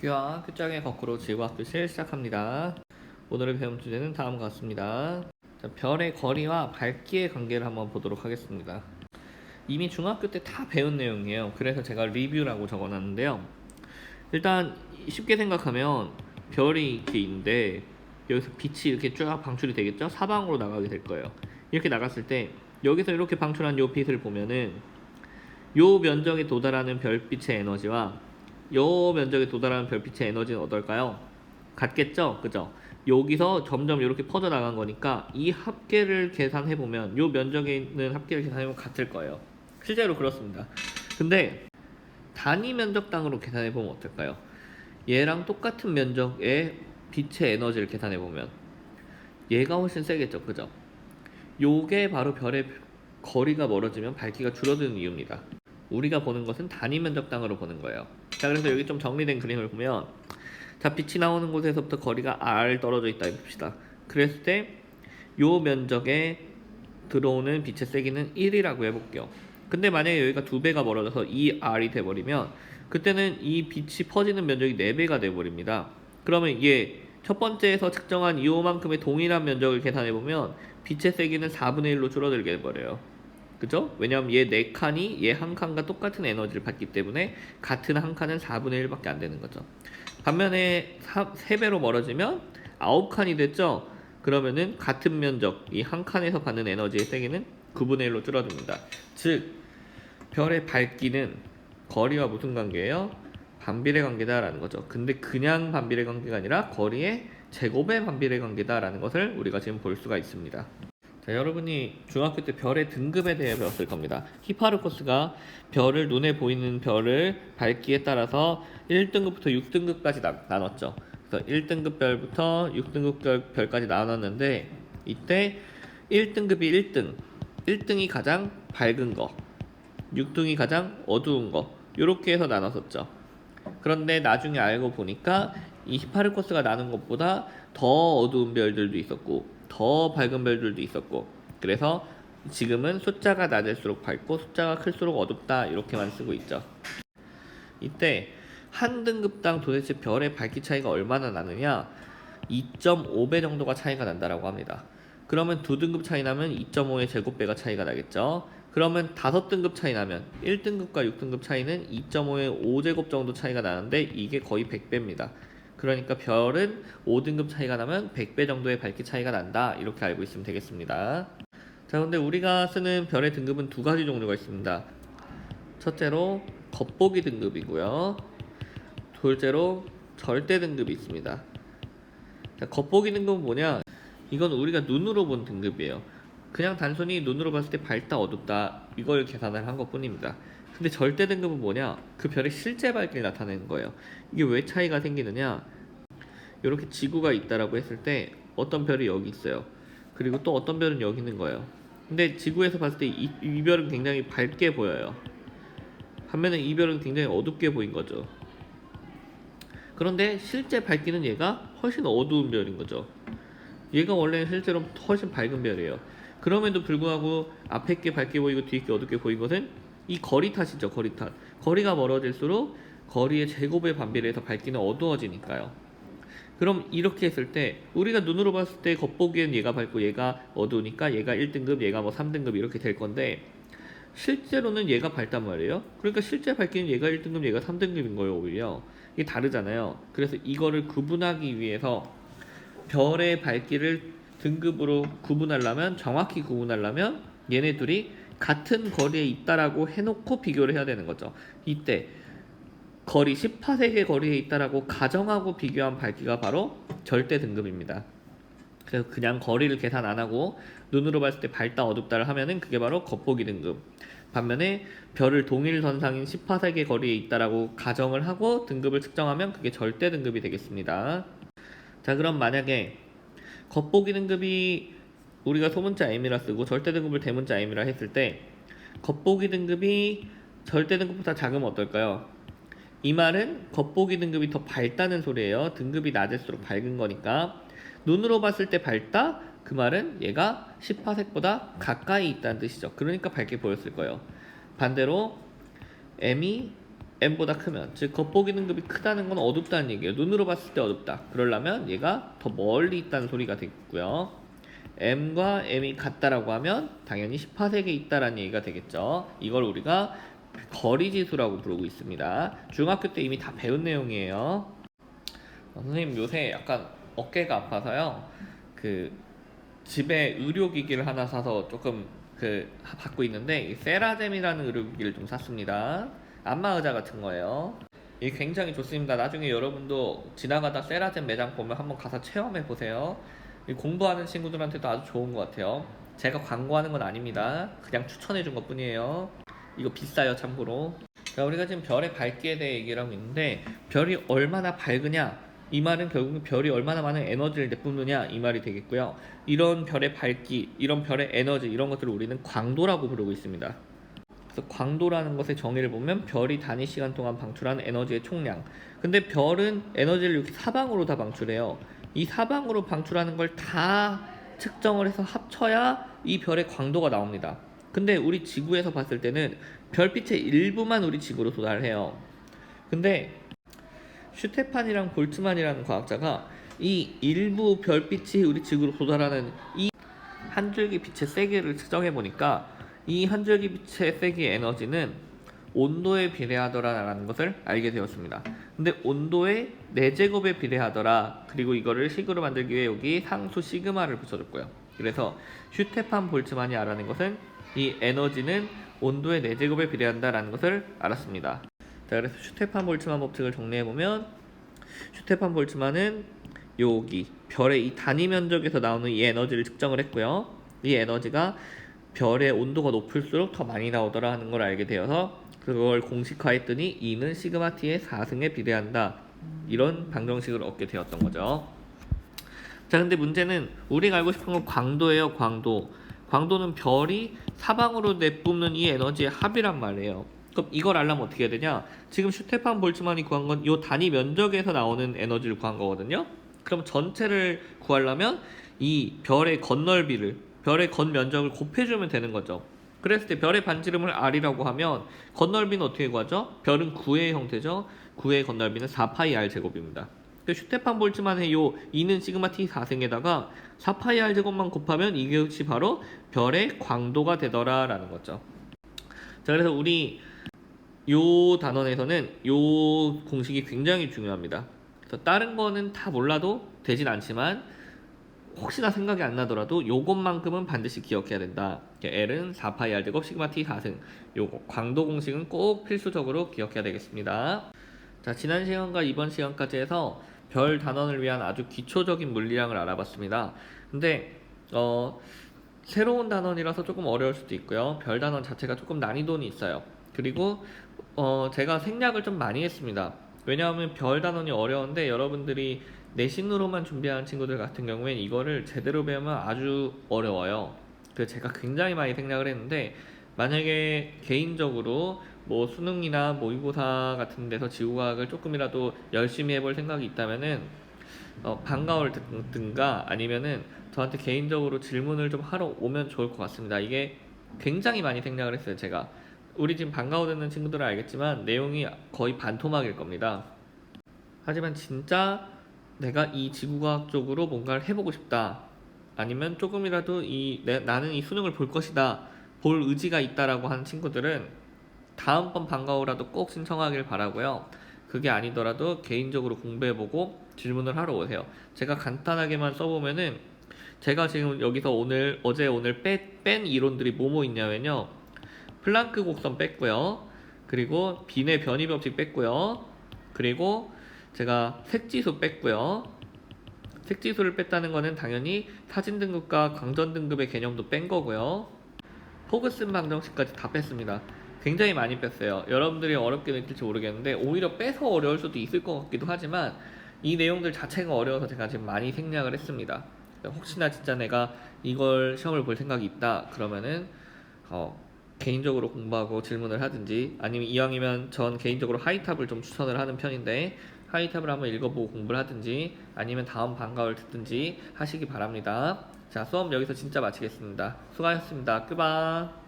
귀와 끝장의 거꾸로 지구학교실 시작합니다. 오늘의 배움 주제는 다음과 같습니다. 자, 별의 거리와 밝기의 관계를 한번 보도록 하겠습니다. 이미 중학교 때 다 배운 내용이에요. 그래서 제가 리뷰라고 적어놨는데요. 일단 쉽게 생각하면 별이 이렇게 있는데 여기서 빛이 이렇게 쫙 방출이 되겠죠? 사방으로 나가게 될 거예요. 이렇게 나갔을 때 여기서 이렇게 방출한 요 빛을 보면은 요 면적에 도달하는 별빛의 에너지와 요 면적에 도달하는 별빛의 에너지는 어떨까요? 같겠죠? 그죠? 여기서 점점 이렇게 퍼져나간 거니까 이 합계를 계산해보면 요 면적에 있는 합계를 계산해보면 같을 거예요. 실제로 그렇습니다. 근데 단위 면적당으로 계산해보면 어떨까요? 얘랑 똑같은 면적의 빛의 에너지를 계산해보면 얘가 훨씬 세겠죠? 그죠? 요게 바로 별의 거리가 멀어지면 밝기가 줄어드는 이유입니다. 우리가 보는 것은 단위 면적당으로 보는 거예요. 자, 그래서 여기 좀 정리된 그림을 보면, 자, 빛이 나오는 곳에서부터 거리가 r 떨어져 있다 해봅시다. 그랬을 때 요 면적에 들어오는 빛의 세기는 1이라고 해볼게요. 근데 만약에 여기가 2배가 멀어져서 2r이 돼버리면 그때는 이 빛이 퍼지는 면적이 4배가 돼버립니다. 그러면 얘 첫 번째에서 측정한 이만큼의 동일한 면적을 계산해보면 빛의 세기는 4분의 1로 줄어들게 돼버려요. 그죠? 왜냐하면 얘 4칸이 얘 한 칸과 똑같은 에너지를 받기 때문에 같은 한 칸은 4분의 1밖에 안 되는 거죠. 반면에 3배로 멀어지면 9칸이 됐죠? 그러면은 같은 면적, 이 한 칸에서 받는 에너지의 세기는 9분의 1로 줄어듭니다. 즉, 별의 밝기는 거리와 무슨 관계예요? 반비례 관계다라는 거죠. 근데 그냥 반비례 관계가 아니라 거리의 제곱의 반비례 관계다라는 것을 우리가 지금 볼 수가 있습니다. 자, 여러분이 중학교 때 별의 등급에 대해 배웠을 겁니다. 히파르코스가 별을 눈에 보이는 별을 밝기에 따라서 1등급부터 6등급까지 나눴죠. 그래서 1등급 별부터 6등급 별까지 나눴는데 이때 1등급이 1등, 1등이 가장 밝은 거, 6등이 가장 어두운 거 이렇게 해서 나눴었죠. 그런데 나중에 알고 보니까 이 히파르코스가 나눈 것보다 더 어두운 별들도 있었고 더 밝은 별들도 있었고, 그래서 지금은 숫자가 낮을수록 밝고 숫자가 클수록 어둡다 이렇게만 쓰고 있죠. 이때 한 등급당 도대체 별의 밝기 차이가 얼마나 나느냐? 2.5배 정도가 차이가 난다라고 합니다. 그러면 2등급 차이 나면 2.5의 제곱배가 차이가 나겠죠. 그러면 5등급 차이 나면 1등급과 6등급 차이는 2.5의 5제곱 정도 차이가 나는데 이게 거의 100배입니다. 그러니까 별은 5등급 차이가 나면 100배 정도의 밝기 차이가 난다 이렇게 알고 있으면 되겠습니다. 자, 근데 우리가 쓰는 별의 등급은 두 가지 종류가 있습니다. 첫째로 겉보기 등급이고요. 둘째로 절대 등급이 있습니다. 자, 겉보기 등급은 뭐냐? 이건 우리가 눈으로 본 등급이에요. 그냥 단순히 눈으로 봤을 때 밝다 어둡다 이걸 계산을 한 것뿐입니다. 근데 절대 등급은 뭐냐? 그 별의 실제 밝기를 나타내는 거예요. 이게 왜 차이가 생기느냐? 이렇게 지구가 있다라고 했을 때 어떤 별이 여기 있어요. 그리고 또 어떤 별은 여기 있는 거예요. 근데 지구에서 봤을 때 이 별은 굉장히 밝게 보여요. 반면에 이 별은 굉장히 어둡게 보인 거죠. 그런데 실제 밝기는 얘가 훨씬 어두운 별인 거죠. 얘가 원래 실제로 훨씬 밝은 별이에요. 그럼에도 불구하고 앞에 게 밝게 보이고 뒤에 게 어둡게 보인 것은 이 거리 탓이죠. 거리 탓. 거리가 멀어질수록 거리의 제곱에 반비례해서 밝기는 어두워지니까요. 그럼 이렇게 했을 때 우리가 눈으로 봤을 때 겉보기엔 얘가 밝고 얘가 어두우니까 얘가 1등급 얘가 뭐 3등급 이렇게 될 건데 실제로는 얘가 밝단 말이에요. 그러니까 실제 밝기는 얘가 1등급 얘가 3등급인 거예요. 오히려 이게 다르잖아요. 그래서 이거를 구분하기 위해서 별의 밝기를 등급으로 구분하려면, 정확히 구분하려면 얘네 둘이 같은 거리에 있다라고 해놓고 비교를 해야 되는 거죠. 이때 거리 10파세기 거리에 있다라고 가정하고 비교한 밝기가 바로 절대 등급입니다. 그래서 그냥 거리를 계산 안 하고 눈으로 봤을 때 밝다 어둡다를 하면은 그게 바로 겉보기 등급. 반면에 별을 동일선상인 10파세기 거리에 있다라고 가정을 하고 등급을 측정하면 그게 절대 등급이 되겠습니다. 자, 그럼 만약에 겉보기 등급이 우리가 소문자 M이라 쓰고 절대 등급을 대문자 M이라 했을 때 겉보기 등급이 절대 등급보다 작으면 어떨까요? 이 말은 겉보기 등급이 더 밝다는 소리예요. 등급이 낮을수록 밝은 거니까. 눈으로 봤을 때 밝다? 그 말은 얘가 10파섹보다 가까이 있다는 뜻이죠. 그러니까 밝게 보였을 거예요. 반대로 M이 m보다 크면, 즉 겉보기 등급이 크다는 건 어둡다는 얘기예요. 눈으로 봤을 때 어둡다. 그러려면 얘가 더 멀리 있다는 소리가 되겠고요. m과 m이 같다라고 하면 당연히 10화색에 있다라는 얘기가 되겠죠. 이걸 우리가 거리지수라고 부르고 있습니다. 중학교 때 이미 다 배운 내용이에요. 선생님 요새 약간 어깨가 아파서요. 그 집에 의료기기를 하나 사서 조금 받고 있는데 세라젬이라는 의료기기를 좀 샀습니다. 안마의자 같은 거예요. 이게 굉장히 좋습니다. 나중에 여러분도 지나가다 세라젬 매장 보면 한번 가서 체험해 보세요. 공부하는 친구들한테도 아주 좋은 것 같아요. 제가 광고하는 건 아닙니다. 그냥 추천해 준 것 뿐이에요. 이거 비싸요, 참고로. 자, 우리가 지금 별의 밝기에 대해 얘기를 하고 있는데 별이 얼마나 밝으냐, 이 말은 결국 별이 얼마나 많은 에너지를 내뿜느냐 이 말이 되겠고요. 이런 별의 밝기, 이런 별의 에너지, 이런 것들을 우리는 광도라고 부르고 있습니다. 그래서 광도라는 것의 정의를 보면 별이 단위 시간 동안 방출하는 에너지의 총량. 근데 별은 에너지를 이렇게 사방으로 다 방출해요. 이 사방으로 방출하는 걸 다 측정을 해서 합쳐야 이 별의 광도가 나옵니다. 근데 우리 지구에서 봤을 때는 별빛의 일부만 우리 지구로 도달해요. 근데 슈테판이랑 볼츠만이라는 과학자가 이 일부 별빛이 우리 지구로 도달하는 이 한 줄기 빛의 세기를 측정해 보니까 이 한 줄기 빛의 세기의 에너지는 온도에 비례하더라라는 것을 알게 되었습니다. 근데 온도의 4제곱에 비례하더라. 그리고 이거를 식으로 만들기 위해 여기 상수 시그마를 붙여줬고요. 그래서 슈테판 볼츠만이 알아낸 것은 이 에너지는 온도의 4제곱에 비례한다라는 것을 알았습니다. 자, 그래서 슈테판 볼츠만 법칙을 정리해보면 슈테판 볼츠만은 여기 별의 이 단위 면적에서 나오는 이 에너지를 측정을 했고요. 이 에너지가 별의 온도가 높을수록 더 많이 나오더라 하는 걸 알게 되어서 그걸 공식화했더니 E는 시그마 T의 4승에 비례한다. 이런 방정식을 얻게 되었던 거죠. 자, 근데 문제는 우리가 알고 싶은 건 광도예요. 광도. 광도는 별이 사방으로 내뿜는 이 에너지의 합이란 말이에요. 그럼 이걸 알려면 어떻게 해야 되냐? 지금 슈테판 볼츠만이 구한 건 이 단위 면적에서 나오는 에너지를 구한 거거든요. 그럼 전체를 구하려면 이 별의 겉넓이를, 별의 겉면적을 곱해주면 되는 거죠. 그랬을 때 별의 반지름을 R이라고 하면 겉넓이는 어떻게 구하죠? 별은 9의 형태죠. 9의 겉넓이는 4파이 R 제곱입니다. 슈테판 볼츠만의 요 2는 시그마 T 4승에다가 4파이 R 제곱만 곱하면 이것이 바로 별의 광도가 되더라 라는 거죠. 자, 그래서 우리 요 단원에서는 요 공식이 굉장히 중요합니다. 그래서 다른 거는 다 몰라도 되진 않지만 혹시나 생각이 안 나더라도 요것만큼은 반드시 기억해야 된다. L은 4파이 R 제곱 시그마 T 4승. 요거 광도 공식은 꼭 필수적으로 기억해야 되겠습니다. 자, 지난 시간과 이번 시간까지 해서 별 단원을 위한 아주 기초적인 물리량을 알아봤습니다. 근데 새로운 단원이라서 조금 어려울 수도 있고요. 별 단원 자체가 조금 난이도는 있어요. 그리고 제가 생략을 좀 많이 했습니다. 왜냐하면 별 단원이 어려운데 여러분들이 내신으로만 준비하는 친구들 같은 경우엔 이거를 제대로 배우면 아주 어려워요. 그래서 제가 굉장히 많이 생략을 했는데 만약에 개인적으로 뭐 수능이나 모의고사 같은 데서 지구과학을 조금이라도 열심히 해볼 생각이 있다면은 방과후를 듣든가 아니면은 저한테 개인적으로 질문을 좀 하러 오면 좋을 것 같습니다. 이게 굉장히 많이 생략을 했어요. 제가 우리 지금 방과후 듣는 친구들은 알겠지만 내용이 거의 반토막일 겁니다. 하지만 진짜 내가 이 지구과학 쪽으로 뭔가를 해보고 싶다, 아니면 조금이라도 나는 이 수능을 볼 것이다, 볼 의지가 있다라고 하는 친구들은 다음번 방과후라도 꼭 신청하길 바라고요. 그게 아니더라도 개인적으로 공부해보고 질문을 하러 오세요. 제가 간단하게만 써보면은 제가 지금 여기서 어제 오늘 뺀 이론들이 뭐뭐 있냐면요. 플랑크 곡선 뺐고요. 그리고 빈의 변이 법칙 뺐고요. 그리고 제가 색지수 뺐고요. 색지수를 뺐다는 거는 당연히 사진 등급과 광전 등급의 개념도 뺀 거고요. 포그슨 방정식까지 다 뺐습니다. 굉장히 많이 뺐어요. 여러분들이 어렵게 느낄지 모르겠는데 오히려 빼서 어려울 수도 있을 것 같기도 하지만 이 내용들 자체가 어려워서 제가 지금 많이 생략을 했습니다. 혹시나 진짜 내가 이걸 시험을 볼 생각이 있다 그러면은 개인적으로 공부하고 질문을 하든지, 아니면 이왕이면 전 개인적으로 하이탑을 좀 추천을 하는 편인데 하이탑을 한번 읽어보고 공부를 하든지 아니면 다음 방과후를 듣든지 하시기 바랍니다. 자, 수업 여기서 진짜 마치겠습니다. 수고하셨습니다. 끝바.